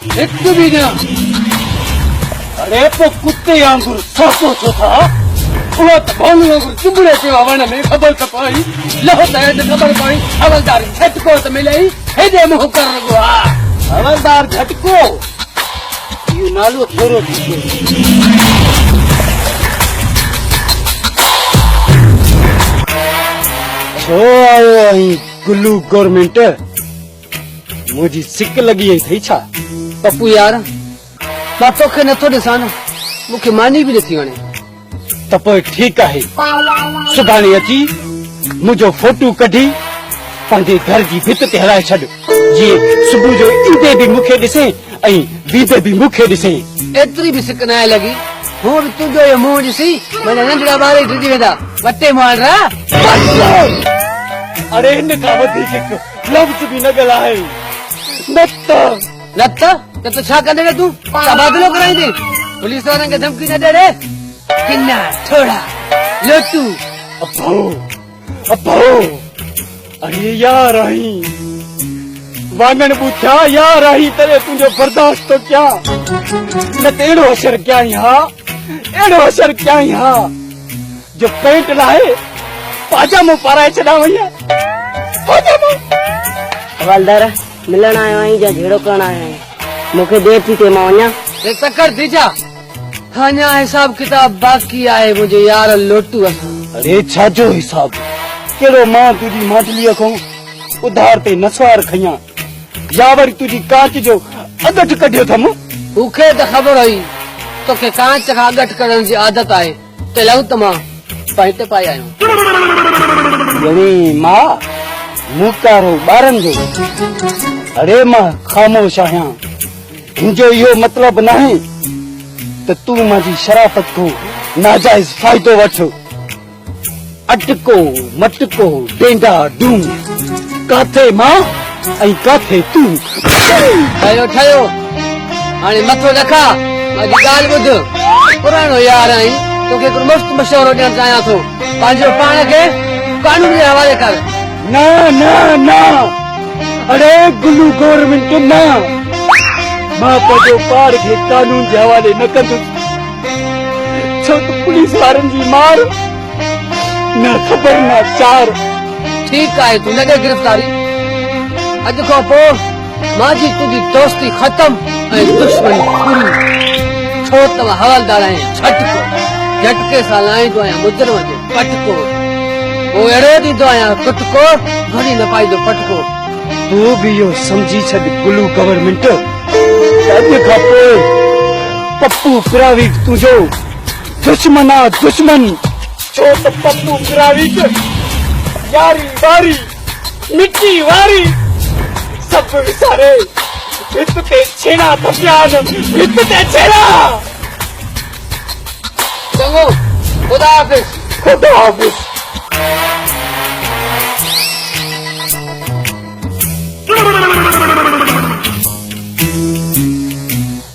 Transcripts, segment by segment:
एक भी ना अरे तो कुत्ते आंगुर सोचो था वो तो भालू आंगुर चुबड़े के वावण में खबर पाई लहोता है तो खबर पाई हवलदार झटको तो मिले हे दे मुंह कर रगो हवलदार झटको ये नालो थोरो छो आयो आई गुल्लू गवर्नमेंट मुझी सिक लगी है थई छा पप्पू यार मां तोखे नथो ॾिसां न मूंखे मानी बि नथी वणे त पोइ ठीकु आहे सुभाणे अची मुंहिंजो फोटू कढी पंहिंजे घर जी भित ते हलाए छॾ जीअं सुबुह जो ईंदे बि मूंखे ॾिसे ऐं बीदे बि मूंखे ॾिसे एतिरी बि सिक न आहे लॻी हूअ बि तुंहिंजो इहो मुंहुं ॾिसी माना नंढड़ा ॿार ई डिॼी वेंदा वटे मार अरे हिन खां वधीक हिकु लफ़्ज़ बि न ॻाल्हाए न त छा कंदे तूं तबादलो कराईंदे पुलिस वारनि खे धमकी न ॾे किन्ना थोड़ा लोटू अब्बो अरे यार आई वांगण पूछा यार आई तेरे तुझो बर्दाश्त तो क्या न तेड़ो असर क्या एड़ो असर क्या जो पेंट लाए पाजामो पाराए छड़ा वया पाजामो हवलदार मिलण आयो आहीं या झेड़ो करण आयो आहीं मूंखे देर थी थिए मां वञा एक तकर थी जा अञा हिसाब किताब बाक़ी आहे मुंहिंजे यार लोटू अरे छाजो हिसाब कहिड़ो मां तुंहिंजी माटलीअ खां उधार ते नसवार खयां या वरी तुंहिंजी कांच जो अगट कढियो अथमि मूंखे त ख़बर हुई तोखे कांच खां अगट कढण जी आदत आहे ते लहू त मां पैंट पाए आयो मां मुकारो ॿारनि जो अरे मां ख़ामोश आहियां मुंहिंजो इहो मतिलब नाहे त तूं मुंहिंजी शराफ़त को नाजाइज़ फ़ाइदो वठ अटको मटको डेंडा डूं काथे मां ऐं काथे तूं ठहियो ठहियो हाणे मथो रखा मुंहिंजी ॻाल्हि ॿुध पुराणो यार आहीं तोखे हिकिड़ो मस्त मशवरो ॾियणु चाहियां थो पंहिंजो पाण खे कानून जे हवाले कर न न न अरे गुल्लू गवर्नमेंट न मां पंहिंजो पाण खे कानून जे हवाले न कंदुसि छो त पुलिस वारनि जी मार न ख़बर न चार ठीकु आहे तूं न ॾे गिरफ़्तारी अॼु खां पोइ मुंहिंजी तुंहिंजी दोस्ती ख़तमु ऐं दुश्मनी पूरी छो त मां हवलदार आहियां झटको झटके सां लाहींदो आहियां मुजरम जो पटको पोइ अहिड़ो ॾींदो आहियां कुटको घणी न पाईंदो पटको तूं बि इहो समझी छॾ गुल्लू गवर्नमेंट अॼु खां पोइ पप्पू पिरावीक तुंहिंजो दुश्मन आहे दुश्मन छो त पप्पू पिरावीक यारी वारी मिट्टी वारी सभु विसारे भित ते छेड़ा थपिया भित ते छेड़ा चङो खुदा हाफ़िज़ खुदा हाफ़िज़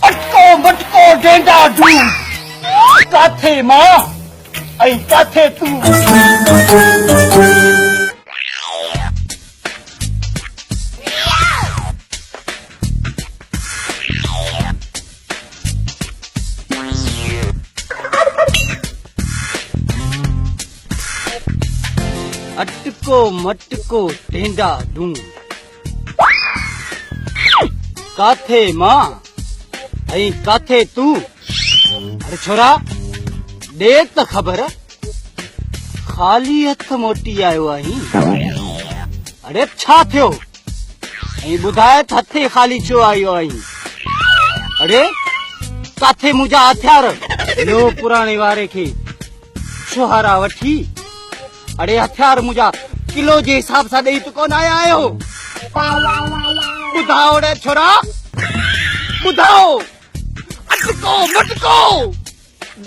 अटको मटको डेंडा डू काथे मां ऐं काथे तूं अटको मटको टेंडा डूं काथे मां ऐं काथे तूं अरे छोरा ॾे त ख़बर ख़ाली हथ मोटी आयो आहीं अरे छा थियो ऐं ॿुधाए त हथे ख़ाली छो आयो आहीं अरे काथे मुंहिंजा हथियार ॿियो पुराणे वारे खे छुहारा वठी अरे हथियार मुंहिंजा किलो जे हिसाब सां ॾेई त कोन आया आहियो ॿुधाओ रे छोरा ॿुधाओ अटको मटको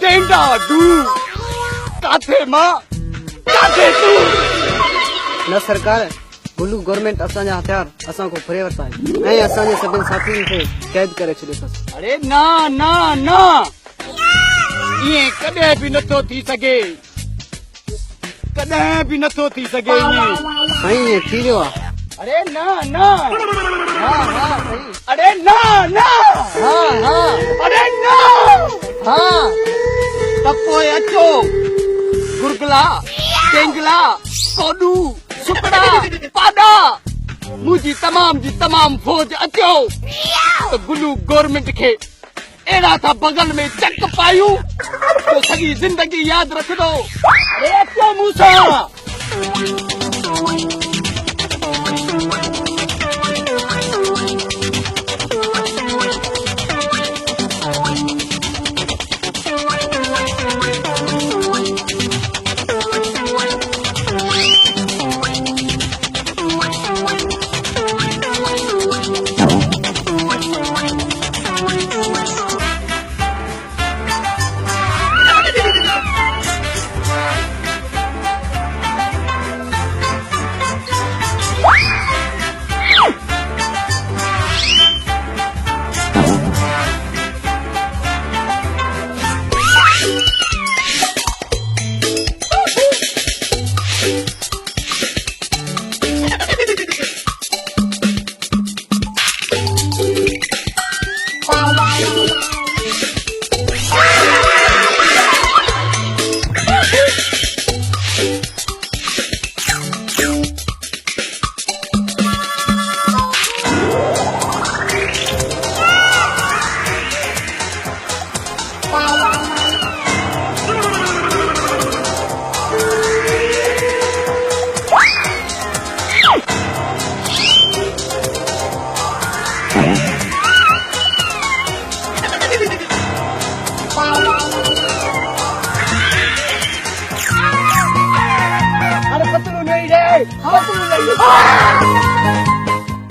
डेंडा डू काथे मां काथे तूं न सरकार गुल्लू गवर्नमेंट असांजा हथियार असां को फरे वरिता आहिनि ऐं असांजे सभिनी साथियुनि खे कैद करे छॾियो अथसि अरे न न न ईअं कॾहिं बि नथो थी सघे कॾहिं बि नथो थी सघे साईं थी वियो आहे अरे न न अरे न न हाणे अचो गुरगला टेंगला कोडू सुकड़ा पाडा मुझी तमाम फौज अचो तो गुलू गवर्नमेंट के एड़ा था बगल में चक पायू तो सॼी जिंदगी याद रखंदो अरे अचो मूंसां अरे पत्तू नहीं रे पत्तू नहीं